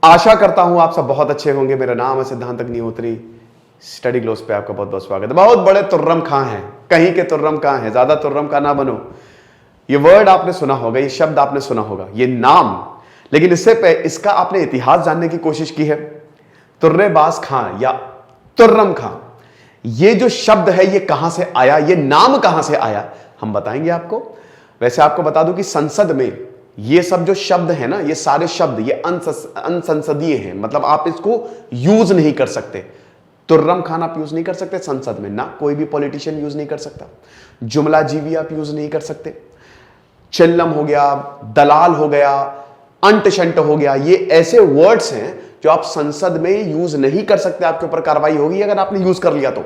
आशा करता हूं आप सब बहुत अच्छे होंगे। मेरा नाम है सिद्धांत अग्निहोत्री। स्टडी ग्लोस पे आपका बहुत बहुत स्वागत है। बहुत बड़े तुर्रम खां हैं, कहीं के तुर्रम खां हैं, ज्यादा तुर्रम खां ना बनो। ये वर्ड आपने सुना होगा, ये शब्द आपने सुना होगा, ये नाम, लेकिन इसका आपने इतिहास जानने की कोशिश की है? तुर्रेबाज खां या तुर्रम खां, ये जो शब्द है ये कहां से आया, ये नाम कहां से आया, हम बताएंगे आपको। वैसे आपको बता दूं कि संसद में ये सब जो शब्द है ना, ये सारे शब्द ये अनसंसदीय हैं, मतलब आप इसको यूज नहीं कर सकते। तुर्रम खान आप यूज नहीं कर सकते संसद में, ना कोई भी पॉलिटिशियन यूज नहीं कर सकता। जुमला जीवी आप यूज नहीं कर सकते। चिल्लम हो गया, दलाल हो गया, अंट शंट हो गया, ये ऐसे वर्ड्स हैं जो आप संसद में यूज नहीं कर सकते। आपके ऊपर कार्रवाई होगी अगर आपने यूज कर लिया तो।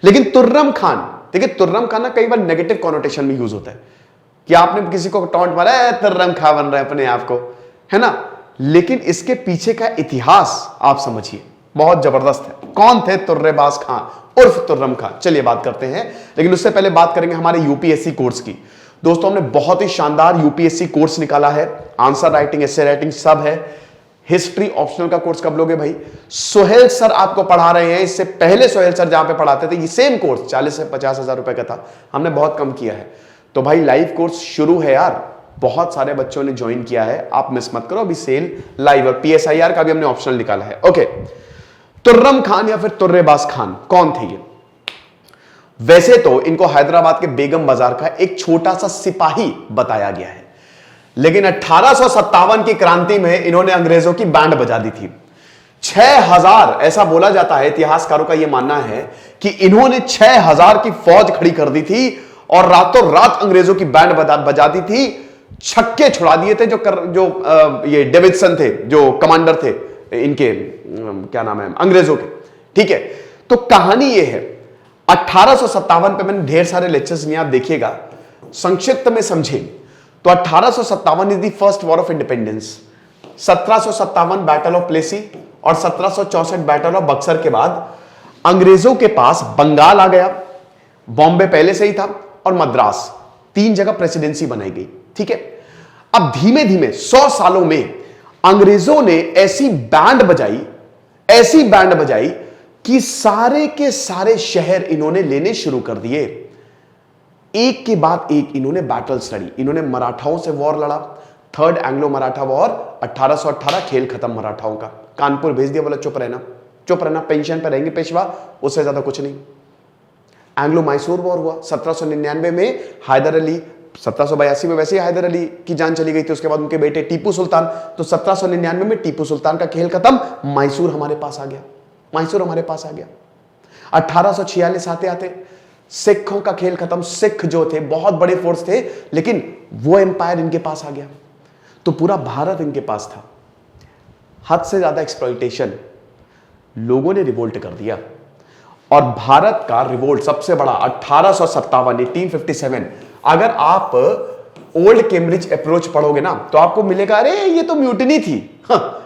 लेकिन तुर्रम खान, देखिए तुर्रम खान ना कई बार नेगेटिव कॉनोटेशन में यूज होता है कि आपने किसी को टॉन्ट मारा है, तुर्रम खां बन रहे हैं अपने आप को, है ना। लेकिन इसके पीछे का इतिहास आप समझिए, बहुत जबरदस्त है। कौन थे तुर्रेबाज खां उर्फ तुर्रम खां, चलिए बात करते हैं। लेकिन उससे पहले बात करेंगे हमारे यूपीएससी कोर्स की। दोस्तों हमने बहुत ही शानदार यूपीएससी कोर्स निकाला है। आंसर राइटिंग, एसे राइटिंग सब है। हिस्ट्री ऑप्शनल का कोर्स कब लोगे भाई? सोहेल सर आपको पढ़ा रहे हैं। इससे पहले सोहेल सर जहां पे पढ़ाते थे, ये सेम कोर्स 40 से 50 हजार रुपए का था, हमने बहुत कम किया है। तो भाई लाइव कोर्स शुरू है यार, बहुत सारे बच्चों ने ज्वाइन किया है, आप मिस मत करो। अभी सेल लाइव, और पीएसआईआर का भी हमने ऑप्शनल निकाला है। ओके, तुर्रम खान या फिर तुर्रेबाज खान कौन थे ये? वैसे तो इनको हैदराबाद के बेगम बाजार का एक छोटा सा सिपाही बताया गया है, लेकिन 1857 की क्रांति में इन्होंने अंग्रेजों की बैंड बजा दी थी। 6000, ऐसा बोला जाता है, इतिहासकारों का यह मानना है कि इन्होंने 6000 की फौज खड़ी कर दी थी और रातों रात अंग्रेजों की बैंड बजा दी थी। छक्के छुड़ा दिए थे जो ये डेविडसन थे, जो कमांडर थे इनके, क्या नाम है, अंग्रेजों के। ठीक है, तो कहानी ये है 1857 पे। मैंने ढेर सारे लेक्चर्स लिए, आप देखिएगा, संक्षिप्त में समझे तो 1857 is the first war of independence. 1757 battle of Plassey और 1764 बैटल ऑफ बक्सर के बाद अंग्रेजों के पास बंगाल आ गया, बॉम्बे पहले से ही था, और मद्रास, 3 जगह प्रेसिडेंसी बनाई गई। ठीक है, अब धीमे धीमे 100 सालों में अंग्रेजों ने ऐसी बैंड बजाई कि सारे के सारे शहर इन्होंने लेने शुरू कर दिए। एक के बाद एक इन्होंने बैटल्स लड़ी। इन्होंने मराठाओं से वॉर लड़ा, थर्ड एंग्लो मराठा वॉर, 1818 खेल खत्म मराठाओं का। कानपुर भेज दिया, बोला चुप रहना, पेंशन पर रहेंगे पेशवा, उससे ज्यादा कुछ नहीं। एंग्लो मैसूर वॉर हुआ 1799 में, हैदर अली, 1782 में वैसे ही हैदर अली की जान चली गई थी, उसके बाद उनके बेटे टीपू सुल्तान, तो 1799 में टीपू सुल्तान का खेल खत्म, मैसूर हमारे पास आ गया। 1846 आते सिखों का खेल खत्म। सिख जो थे बहुत बड़े फोर्स थे, लेकिन वो एम्पायर इनके पास आ गया, तो पूरा भारत इनके पास था। हद से ज्यादा एक्सप्लॉइटेशन, लोगों ने रिवोल्ट कर दिया, और भारत का रिवोल्ट सबसे बड़ा 1857 अगर आप ओल्ड कैम्ब्रिज अप्रोच पढ़ोगे ना, तो आपको मिलेगा अरे ये तो म्यूटिनी थी,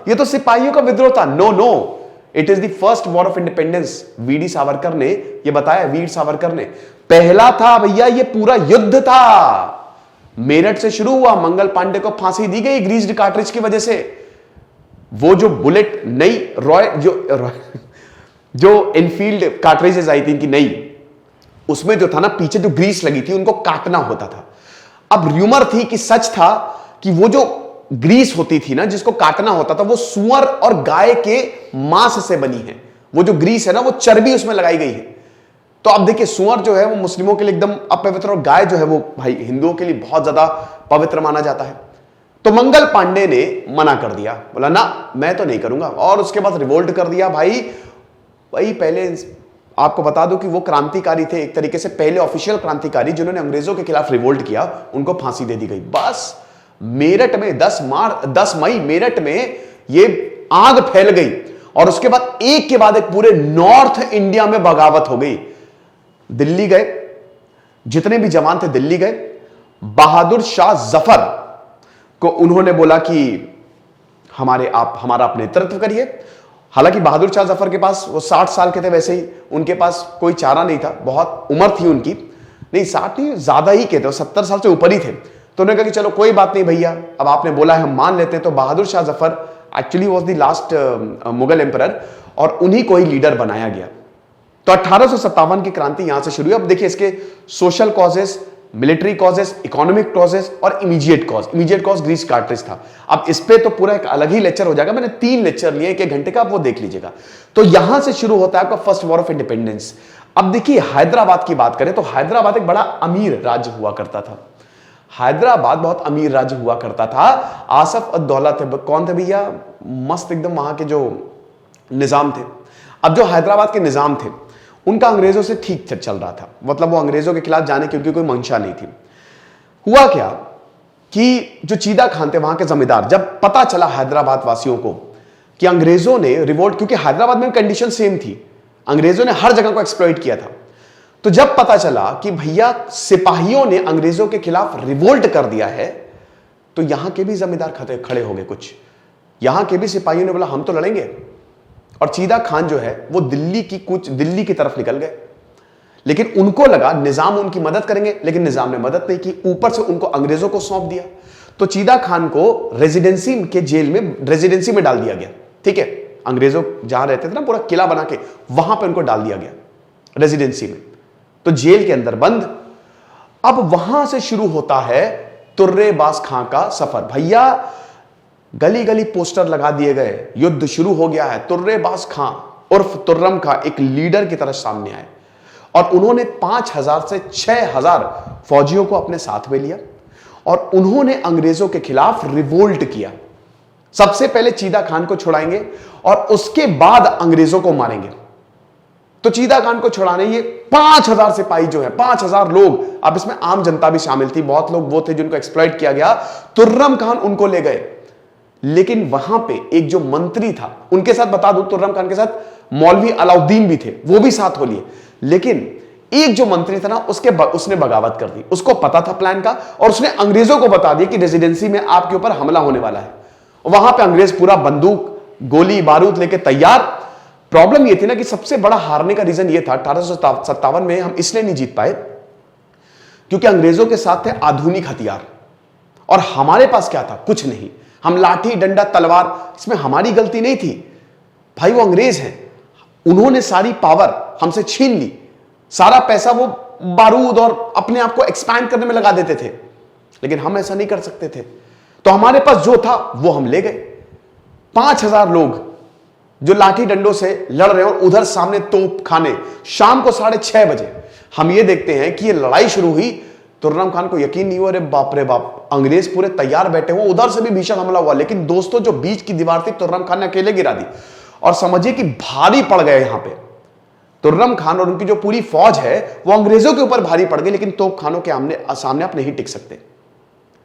ये तो सिपाहियों का विद्रोह था। No, it is the first war of independence. VD Savarkar ने ये बताया, वीर सावरकर ने, पहला था भैया, ये पूरा युद्ध था। मेरठ से शुरू हुआ, मंगल पांडे को फांसी दी गई ग्रीस्ड कार्ट्रिज की वजह से। वो जो बुलेट नई जो इनफील्ड कार्ट्रिजेस आई थी इनकी नई, उसमें जो था ना पीछे जो ग्रीस लगी थी, उनको काटना होता था। अब र्यूमर थी कि सच था कि वो जो ग्रीस होती थी ना जिसको काटना होता था, वो सुअर और गाय के मांस से बनी है। वो जो ग्रीस है ना, वो चर्बी उसमें लगाई गई है। तो आप देखिए, सुअर जो है वो मुस्लिमों के लिए एकदम अपवित्र, और गाय जो है वो भाई हिंदुओं के लिए बहुत ज्यादा पवित्र माना जाता है। तो मंगल पांडे ने मना कर दिया, बोला ना मैं तो नहीं करूंगा, और उसके बाद रिवोल्ट कर दिया। भाई पहले आपको बता दूं कि वो क्रांतिकारी थे, एक तरीके से पहले ऑफिशियल क्रांतिकारी जिन्होंने अंग्रेजों के खिलाफ रिवोल्ट किया, उनको फांसी दे दी गई। बस मेरठ में 10 मई मेरठ में ये आग फैल गई, और उसके बाद एक के बाद एक पूरे नॉर्थ इंडिया में बगावत हो गई। दिल्ली गए, जितने भी जवान थे दिल्ली गए। बहादुर शाह जफर को उन्होंने बोला कि हमारा आप नेतृत्व करिए। हालांकि बहादुर शाह जफर के पास, वो 60 साल के थे, वैसे ही उनके पास कोई चारा नहीं था, बहुत उम्र थी उनकी, नहीं 60 नहीं ज्यादा ही के थे, 70 साल से ऊपर ही थे। तो उन्होंने कहा कि चलो कोई बात नहीं भैया, अब आपने बोला है हम मान लेते हैं। तो Bahadur Shah Zafar actually was the last Mughal emperor, और उन्हीं को ही लीडर बनाया गया। तो 1857 की क्रांति यहां से शुरू हुई। अब देखिए इसके social causes, military causes, economic causes और immediate cause. Immediate cause grease cartridge था। अब इस पे तो पूरा एक अलग ही लेक्चर हो जाएगा, मैंने 3 लेक्चर लिए 1 घंटे का, आप वो देख लीजिएगा। तो यहां से शुरू होता है आपका फर्स्ट वॉर ऑफ इंडिपेंडेंस। अब देखिए हैदराबाद की बात करें तो हैदराबाद एक बड़ा अमीर राज्य हुआ करता था। हैदराबाद बहुत अमीर राज्य हुआ करता था। आसफ उद-दौला थे, कौन थे भैया, मस्त एकदम वहां के जो निजाम थे। अब जो हैदराबाद के निजाम थे उनका अंग्रेजों से ठीक चल रहा था, मतलब वो अंग्रेजों के खिलाफ जाने की उनकी कोई मंशा नहीं थी। हुआ क्या कि जो चीदा खान थे वहां के जमींदार, जब पता चला हैदराबाद वासियों को कि अंग्रेजों ने रिवोल्ट, क्योंकि हैदराबाद में कंडीशन सेम थी, अंग्रेजों ने हर जगह को एक्सप्लॉइट किया था। तो जब पता चला कि भैया सिपाहियों ने अंग्रेजों के खिलाफ रिवोल्ट कर दिया है, तो यहां के भी जमींदार खड़े हो गए। कुछ यहां के भी सिपाहियों ने बोला हम तो लड़ेंगे, और चीदा खान जो है वो दिल्ली की तरफ निकल गए। लेकिन उनको लगा निजाम उनकी मदद करेंगे, लेकिन निजाम ने मदद नहीं की, ऊपर से उनको अंग्रेजों को सौंप दिया। तो चीदा खान को रेजिडेंसी के जेल में, रेजिडेंसी में डाल दिया गया। ठीक है, अंग्रेजों जहां रहते थे ना, पूरा किला बना के वहां पे उनको डाल दिया गया रेजिडेंसी में, तो जेल के अंदर बंद। अब वहां से शुरू होता है तुर्रेबाज खां का सफर। भैया गली गली पोस्टर लगा दिए गए, युद्ध शुरू हो गया है। तुर्रेबाज खां उर्फ तुर्रम खां एक लीडर की तरह सामने आए, और उन्होंने 5000 से 6000 फौजियों को अपने साथ में लिया, और उन्होंने अंग्रेजों के खिलाफ रिवोल्ट किया। सबसे पहले चीदा खान को छुड़ाएंगे और उसके बाद अंग्रेजों को मारेंगे। तो चीदा खान को छुड़ाने ये 5000 सिपाही जो है, 5000 लोग, अब इसमें आम जनता भी शामिल थी, बहुत लोग वो थे जिनको एक्सप्लॉइट किया गया। तुर्रम खान उनको ले गए, लेकिन वहां पे एक जो मंत्री था उनके साथ, बता दूं तुर्रम खान के साथ मौलवी अलाउद्दीन भी थे, वो भी साथ हो लिए। लेकिन एक जो मंत्री था ना, उसने बगावत कर दी। उसको पता था प्लान का, और उसने अंग्रेजों को बता दिया कि रेजिडेंसी में आपके ऊपर हमला होने वाला है। वहां पे अंग्रेज पूरा बंदूक, गोली बारूद लेके तैयार। प्रॉब्लम यह थी ना कि सबसे बड़ा हारने का रीजन यह था 1857 में हम इसलिए नहीं जीत पाए क्योंकि अंग्रेजों के साथ थे आधुनिक हथियार, और हमारे पास क्या था, कुछ नहीं। हम लाठी डंडा तलवार, इसमें हमारी गलती नहीं थी भाई, वो अंग्रेज हैं, उन्होंने सारी पावर हमसे छीन ली। सारा पैसा वो बारूद और अपने आप को एक्सपैंड करने में लगा देते थे, लेकिन हम ऐसा नहीं कर सकते थे। तो हमारे पास जो था वो हम ले गए। 5000 लोग जो लाठी डंडों से लड़ रहे हैं, और उधर सामने तोप खाने। शाम को 6:30 बजे हम ये देखते हैं कि ये लड़ाई शुरू हुई। तुर्रम खान को यकीन नहीं हुआ, अरे बाप रे बाप, अंग्रेज पूरे तैयार बैठे हुए, उधर से भी भीषण हमला हुआ। लेकिन दोस्तों जो बीच की दीवार थी तुर्रम खान ने अकेले गिरा दी, और समझिए कि भारी पड़ गए। यहां पे तुर्रम खान और उनकी जो पूरी फौज है वो अंग्रेजों के ऊपर भारी पड़ गई, लेकिन तोप खानों के सामने आप नहीं टिक सकते।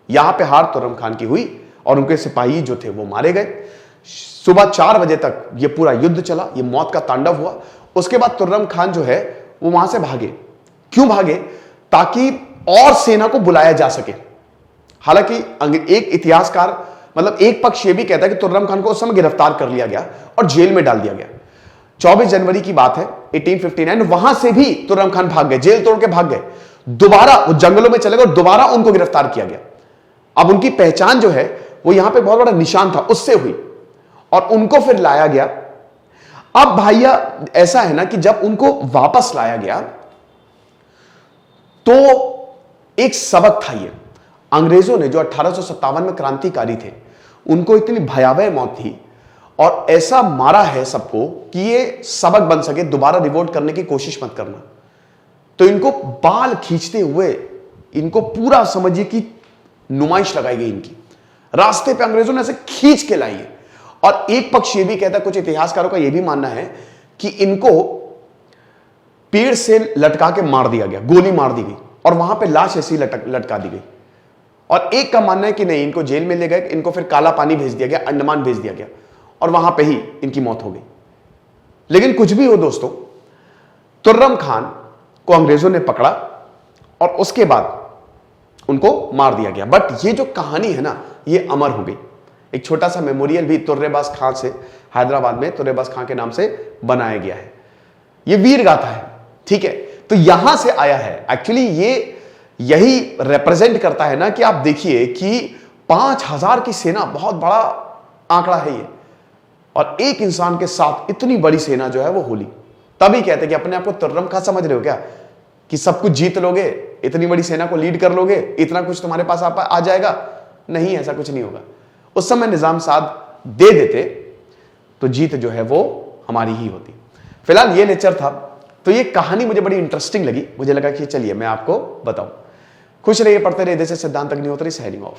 यहां पे हार तुर्रम खान की हुई, और उनके सिपाही जो थे वो मारे गए। सुबह 4 बजे तक ये पूरा युद्ध चला, ये मौत का तांडव हुआ। उसके बाद तुर्रम खान जो है वो वहां से भागे। क्यों भागे? ताकि और सेना को बुलाया जा सके। हालांकि एक इतिहासकार, मतलब एक पक्ष ये भी कहता है कि तुर्रम खान को उस समय गिरफ्तार कर लिया गया और जेल में डाल दिया गया। 24 जनवरी की बात है 1859, वहां से भी तुर्रम खान भाग गए, जेल तोड़ के भाग गए। दोबारा वो जंगलों में चले गए और दोबारा उनको गिरफ्तार किया गया। अब उनकी पहचान जो है वो यहां पे बहुत बड़ा निशान था, उससे हुई, और उनको फिर लाया गया। अब भैया ऐसा है ना कि जब उनको वापस लाया गया तो एक सबक था ये। अंग्रेजों ने जो 1857 में क्रांतिकारी थे उनको इतनी भयावह मौत थी और ऐसा मारा है सबको कि ये सबक बन सके, दोबारा रिवोल्ट करने की कोशिश मत करना। तो इनको बाल खींचते हुए इनको पूरा समझिए कि नुमाइश लगाई गई इनकी। रास्ते पे अंग्रेजों ने ऐसे खींच के लाई है। और एक पक्ष ये भी कहता है, कुछ इतिहासकारों का यह भी मानना है कि इनको पेड़ से लटका के मार दिया गया, गोली मार दी गई और वहां पे लाश ऐसी लटका दी गई। और एक का मानना है कि नहीं, इनको जेल में ले गए, इनको फिर काला पानी भेज दिया गया, अंडमान भेज दिया गया और वहां पे ही इनकी मौत हो गई। लेकिन कुछ भी हो दोस्तों, तुर्रम खान को अंग्रेजों ने पकड़ा और उसके बाद उनको मार दिया गया। बट ये जो कहानी है ना, ये अमर हो गई। एक छोटा सा मेमोरियल भी तुर्रेबाज खां से हैदराबाद में तुर्रेबाज खां के नाम से बनाया गया है। ये वीर गाथा है, ठीक है। तो यहां से आया है एक्चुअली, ये यही रिप्रेजेंट करता है ना कि आप देखिए कि 5000 की सेना बहुत बड़ा आंकड़ा है ये। और एक इंसान के साथ इतनी बड़ी सेना जो है वो होली। तभी कहते कि अपने आप को तुर्रम खां समझ रहे हो क्या, कि सब कुछ जीत लोगे, इतनी बड़ी सेना को लीड कर लोगे, इतना कुछ तुम्हारे पास आ जाएगा। नहीं, ऐसा कुछ नहीं होगा। उस समय निजाम साहब दे देते तो जीत जो है वो हमारी ही होती। फिलहाल ये लेक्चर था, तो ये कहानी मुझे बड़ी इंटरेस्टिंग लगी, मुझे लगा कि चलिए मैं आपको बताऊं। खुश रहिए, पढ़ते रहिए। दिस इज सिद्धांत अग्निहोत्री, साइनिंग ऑफ।